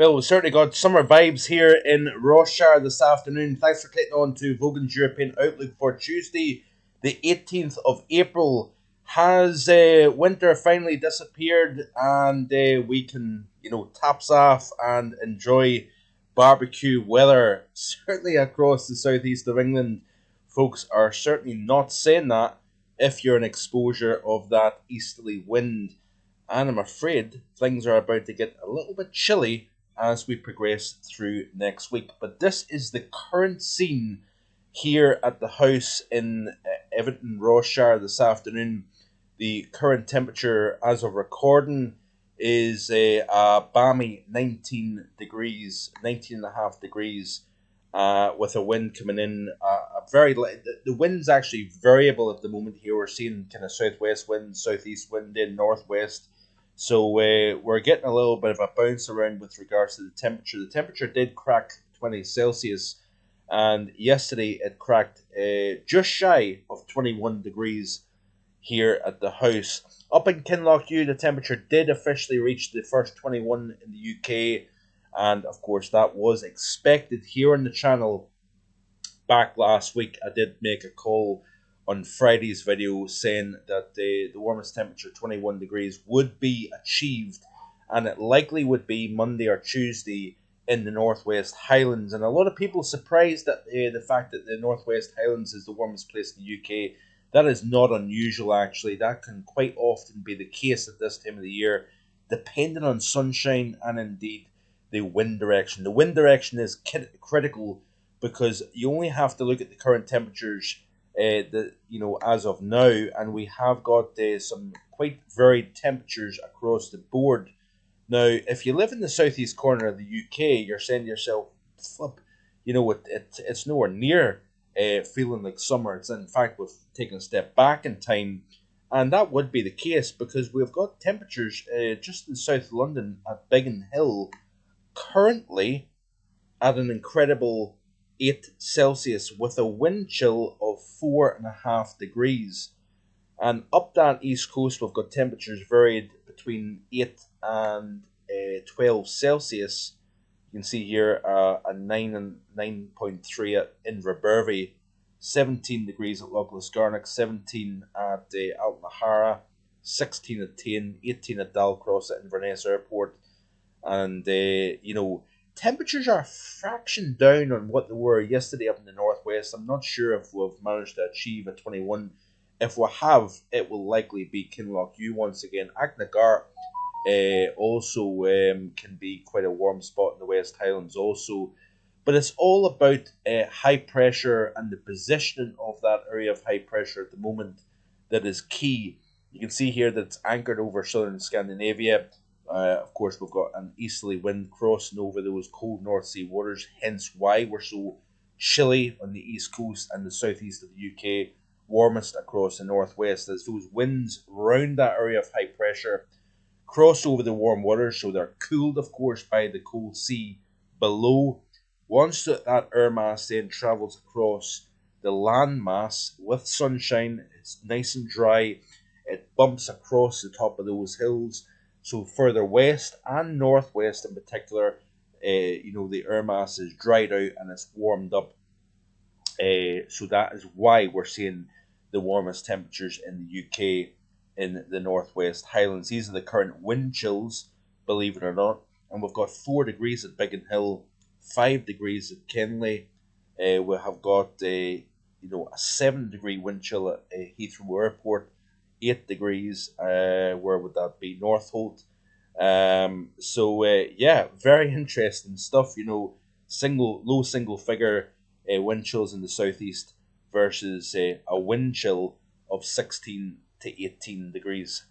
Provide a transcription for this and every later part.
Well, we've certainly got summer vibes here in Rossshire this afternoon. Thanks for clicking on to Vogan's European Outlook for Tuesday, the 18th of April. Has winter finally disappeared and we can, taps off and enjoy barbecue weather? Certainly across the southeast of England, folks are certainly not saying that if you're an exposure of that easterly wind. And I'm afraid things are about to get a little bit chilly as we progress through next week. But this is the current scene here at the house in Everton, Rossshire this afternoon. The current temperature as of recording is a balmy 19 degrees, 19 and a half degrees, with a wind coming in. The wind's actually variable at the moment here. We're seeing kind of southwest wind, southeast wind in northwest. So we're getting a little bit of a bounce around with regards to the temperature. The temperature did crack 20 Celsius, and yesterday it cracked just shy of 21 degrees here at the house. Up in Kinlochhew, the temperature did officially reach the first 21 in the UK, and of course that was expected here on the channel. Back last week, I did make a call on Friday's video saying that the warmest temperature, 21 degrees, would be achieved, and it likely would be Monday or Tuesday in the Northwest Highlands. And a lot of people surprised at the fact that the Northwest Highlands is the warmest place in the UK. That is not unusual, actually. That can quite often be the case at this time of the year, depending on sunshine and indeed the wind direction. The wind direction is critical because you only have to look at the current temperatures as of now, and we have got some quite varied temperatures across the board. Now, if you live in the southeast corner of the UK, you're saying to yourself, flip, it's nowhere near feeling like summer. It's in fact, we've taken a step back in time, and that would be the case because we've got temperatures just in South London at Biggin Hill currently at an incredible 8 Celsius with a wind chill of 4.5 degrees. And up that east coast, we've got temperatures varied between 8 and 12 Celsius. You can see here a 9 and 9.3 at Inverbervie, 17 degrees at Loch Lisgarnock, 17 at Altnahara, 16 at Tain, 18 at Dalcross at Inverness Airport. And, temperatures are a fraction down on what they were yesterday up in the northwest. I'm not sure if we've managed to achieve a 21. If we have, it will likely be Kinlochhew once again. Achnagar also can be quite a warm spot in the West Highlands also. But it's all about high pressure and the positioning of that area of high pressure at the moment that is key. You can see here that it's anchored over southern Scandinavia. Of course, we've got an easterly wind crossing over those cold North Sea waters, hence why we're so chilly on the east coast and the southeast of the UK, warmest across the northwest, as those winds round that area of high pressure cross over the warm waters, so they're cooled, of course, by the cold sea below. Once that air mass then travels across the land mass with sunshine, it's nice and dry, it bumps across the top of those hills. So further west and northwest in particular, the air mass is dried out and it's warmed up. So that is why we're seeing the warmest temperatures in the UK in the Northwest Highlands. These are the current wind chills, believe it or not. And we've got 4 degrees at Biggin Hill, 5 degrees at Kenley. We have got a 7-degree wind chill at Heathrow Airport. 8 degrees, where would that be? Northolt. Very interesting stuff. Low single figure wind chills in the southeast versus a wind chill of 16 to 18 degrees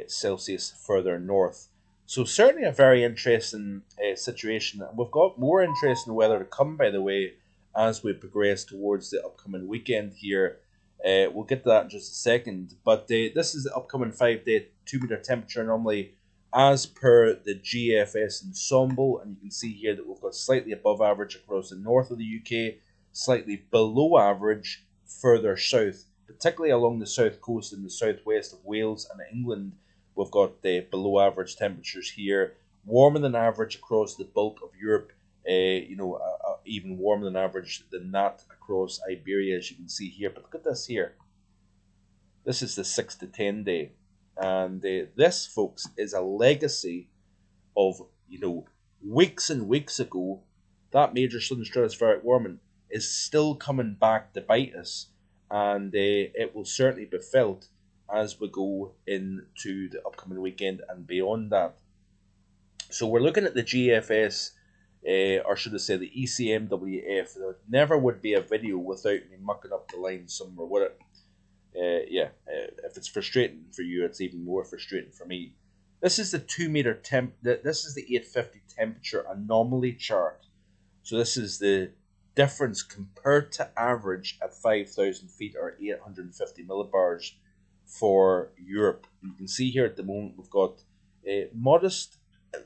Celsius further north. So certainly a very interesting situation. We've got more interesting weather to come, by the way, as we progress towards the upcoming weekend here. We'll get to that in just a second, but this is the upcoming 5-day 2-meter temperature anomaly as per the GFS ensemble, and you can see here that we've got slightly above average across the north of the UK, slightly below average further south, particularly along the south coast and the southwest of Wales and England. We've got below average temperatures here warmer than average across the bulk of Europe. Even warmer than average than that across Iberia, as you can see here. But look at this here. This is the 6 to 10 day. And this, folks, is a legacy of, weeks and weeks ago. That major southern stratospheric warming is still coming back to bite us. And it will certainly be felt as we go into the upcoming weekend and beyond that. So we're looking at the GFS, or should I say the ECMWF. There never would be a video without me mucking up the line somewhere, would it? If it's frustrating for you, it's even more frustrating for me. This is the 2 meter temp. This is the 850 temperature anomaly chart. So this is the difference compared to average at 5,000 feet or 850 millibars for Europe. You can see here at the moment we've got a modest,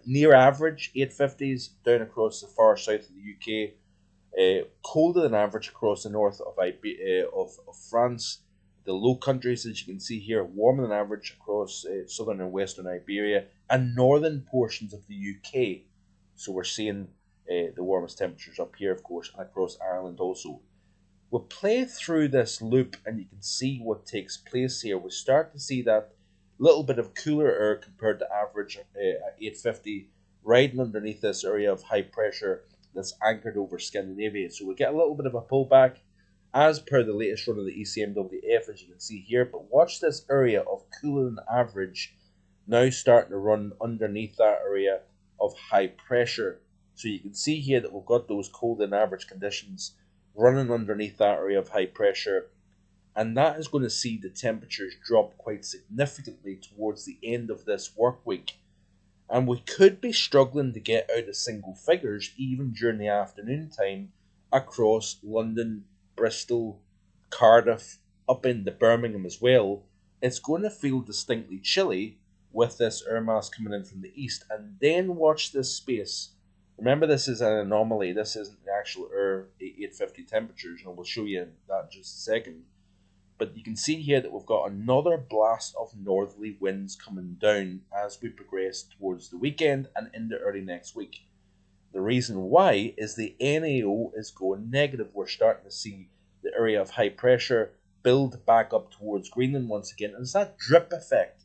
near average 850s down across the far south of the UK. Colder than average across the north of France. The Low Countries, as you can see here, warmer than average across southern and western Iberia and northern portions of the UK. So we're seeing the warmest temperatures up here, of course, and across Ireland also. We'll play through this loop and you can see what takes place here. We start to see that little bit of cooler air compared to average at 850 riding underneath this area of high pressure that's anchored over Scandinavia. So we'll get a little bit of a pullback as per the latest run of the ECMWF, as you can see here. But watch this area of cooler than average now starting to run underneath that area of high pressure. So you can see here that we've got those cold than average conditions running underneath that area of high pressure. And that is going to see the temperatures drop quite significantly towards the end of this work week. And we could be struggling to get out of single figures even during the afternoon time across London, Bristol, Cardiff, up into Birmingham as well. It's going to feel distinctly chilly with this air mass coming in from the east. And then watch this space. Remember, this is an anomaly. This isn't the actual air 850 temperatures, and we'll show you that in just a second. But you can see here that we've got another blast of northerly winds coming down as we progress towards the weekend and into early next week. The reason why is the NAO is going negative. We're starting to see the area of high pressure build back up towards Greenland once again. And it's that drip effect.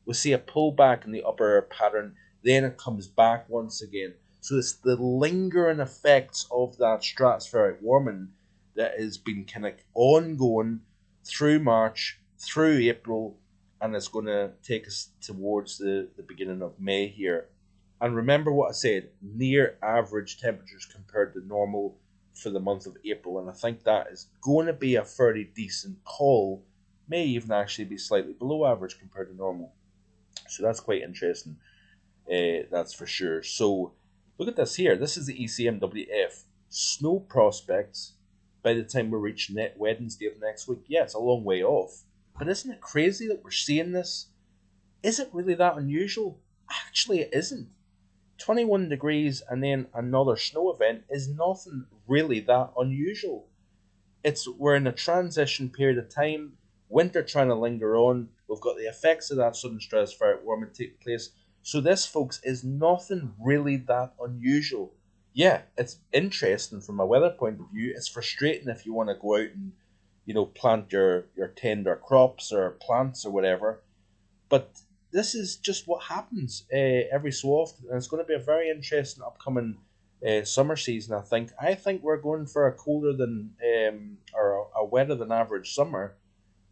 We see a pullback in the upper air pattern, then it comes back once again. So it's the lingering effects of that stratospheric warming that has been kind of ongoing through March, through April, and it's going to take us towards the beginning of May here. And remember what I said, near average temperatures compared to normal for the month of April. And I think that is going to be a fairly decent call, may even actually be slightly below average compared to normal. So that's quite interesting, that's for sure. So look at this here. This is the ECMWF. Snow prospects by the time we reach Wednesday of next week. Yeah, it's a long way off. But isn't it crazy that we're seeing this? Is it really that unusual? Actually, it isn't. 21 degrees and then another snow event is nothing really that unusual. We're in a transition period of time. Winter trying to linger on. We've got the effects of that southern stratospheric warming take place. So this, folks, is nothing really that unusual. Yeah, it's interesting from a weather point of view. It's frustrating if you want to go out and, plant your tender crops or plants or whatever. But this is just what happens every so often. And it's going to be a very interesting upcoming summer season, I think. I think we're going for a colder than, or a wetter than average summer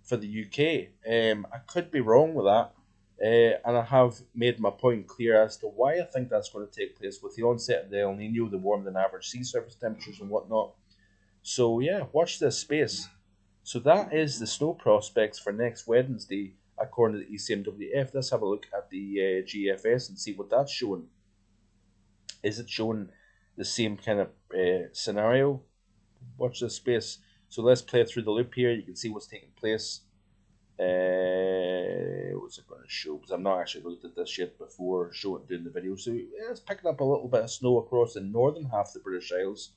for the UK. I could be wrong with that. And I have made my point clear as to why I think that's going to take place with the onset of the El Nino, the warmer than average sea surface temperatures and whatnot. So yeah, watch this space. So that is the snow prospects for next Wednesday, according to the ECMWF. Let's have a look at the GFS and see what that's showing. Is it showing the same kind of scenario? Watch this space. So let's play through the loop here. You can see what's taking place. What's it going to show? Because I've not actually looked at this yet before doing the video. So yeah, it's picking up a little bit of snow across the northern half of the British Isles.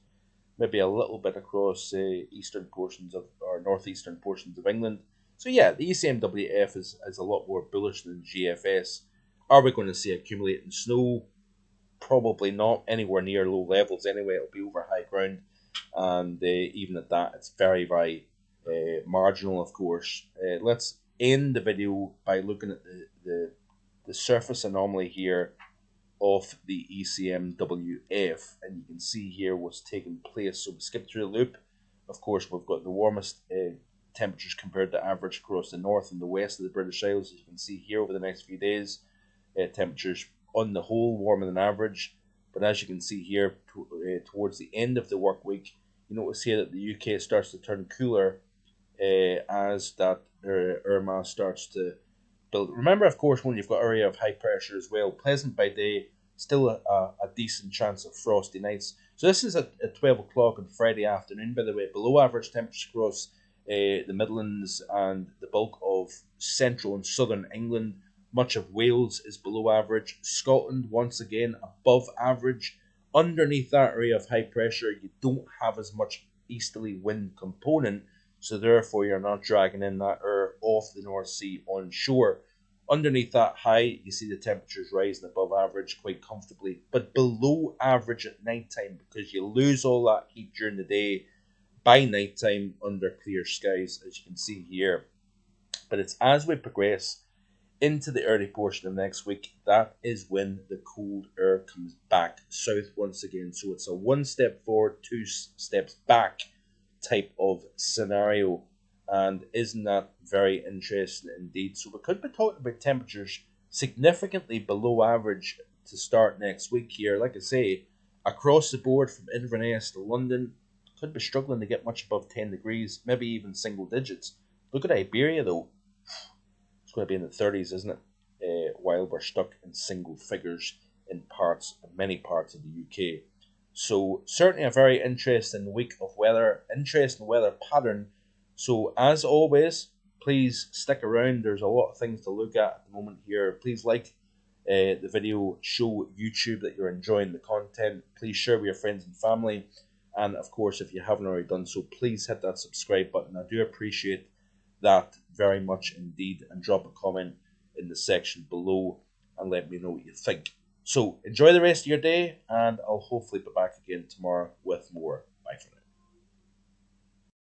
Maybe a little bit across eastern portions of, or northeastern portions of England. So yeah, the ECMWF is a lot more bullish than GFS. Are we going to see accumulating snow? probably not anywhere near low levels anyway. It'll be over high ground, and even at that, it's very, very marginal, of course. Let's end the video by looking at the surface anomaly here of the ECMWF, and you can see here what's taking place. So we skip through the loop. Of course, we've got the warmest temperatures compared to average across the north and the west of the British Isles. As you can see here over the next few days, temperatures on the whole warmer than average. But as you can see here, towards the end of the work week, you notice here that the UK starts to turn cooler as that air mass starts to build. Remember, of course, when you've got area of high pressure as well, pleasant by day, still a decent chance of frosty nights. So this is at 12 o'clock on Friday afternoon, by the way. Below average temperatures across the Midlands and the bulk of central and southern England. Much of Wales is below average. Scotland, once again, above average. Underneath that area of high pressure, you don't have as much easterly wind component, so therefore you're not dragging in that air off the North Sea onshore. Underneath that high, you see the temperatures rising above average quite comfortably, but below average at night time, because you lose all that heat during the day by night time under clear skies, as you can see here. But it's as we progress into the early portion of next week, that is when the cold air comes back south once again. So it's a one step forward, two steps back type of scenario. And isn't that very interesting indeed? So we could be talking about temperatures significantly below average to start next week here. Like I say, across the board from Inverness to London, could be struggling to get much above 10 degrees, maybe even single digits. Look at Iberia though. It's going to be in the 30s, isn't it? While we're stuck in single figures in many parts of the UK. So certainly a very interesting week of weather, interesting weather pattern. So as always, please stick around. There's a lot of things to look at the moment here. Please like the video, show YouTube that you're enjoying the content. Please share with your friends and family. And of course, if you haven't already done so, please hit that subscribe button. I do appreciate that very much indeed. And drop a comment in the section below and let me know what you think. So enjoy the rest of your day, and I'll hopefully be back again tomorrow with more. Bye for now.